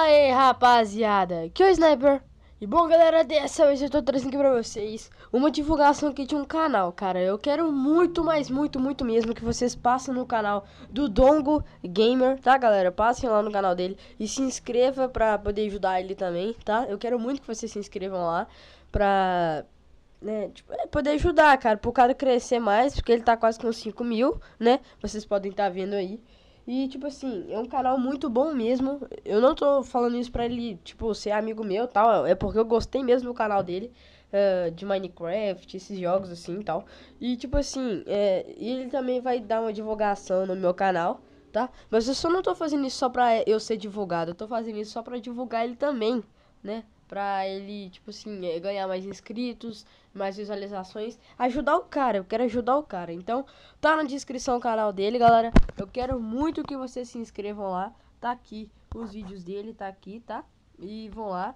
Aê, rapaziada, aqui é o Sniper. E bom, galera, dessa vez eu tô trazendo aqui pra vocês uma divulgação aqui de um canal, cara. Eu quero muito, mas muito mesmo que vocês passem no canal do Dongo Gamer, tá, galera? Passem lá no canal dele e se inscreva pra poder ajudar ele também, tá? Eu quero muito que vocês se inscrevam lá pra... né, tipo, poder ajudar, cara, pro cara crescer mais, porque ele tá quase com 5 mil, né? Vocês podem estar vendo aí. E, tipo assim, é um canal muito bom mesmo. Eu não tô falando isso pra ele, tipo, ser amigo meu e tal. É porque eu gostei mesmo do canal dele, de Minecraft, esses jogos assim e tal. E, tipo assim, ele também vai dar uma divulgação no meu canal, tá? Mas eu só não tô fazendo isso só pra eu ser divulgado. Eu tô fazendo isso só pra divulgar ele também, né? Pra ele, tipo assim, ganhar mais inscritos, mais visualizações. Ajudar o cara, eu quero ajudar o cara. Então, tá na descrição o canal dele, galera. Eu quero muito que vocês se inscrevam lá. Tá aqui os vídeos dele, tá aqui, tá? E vão lá,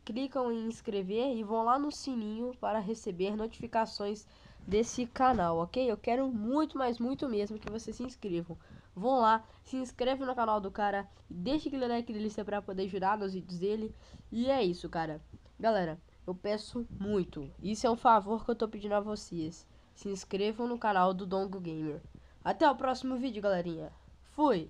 clicam em inscrever e vão lá no sininho para receber notificações desse canal, ok? Eu quero muito, mas muito mesmo que vocês se inscrevam. Vão lá, se inscreve no canal do cara, deixa aquele like na lista pra poder ajudar nos vídeos dele. E é isso, cara. Galera, eu peço muito. Isso é um favor que eu tô pedindo a vocês. Se inscrevam no canal do Dongo Gamer. Até o próximo vídeo, galerinha. Fui!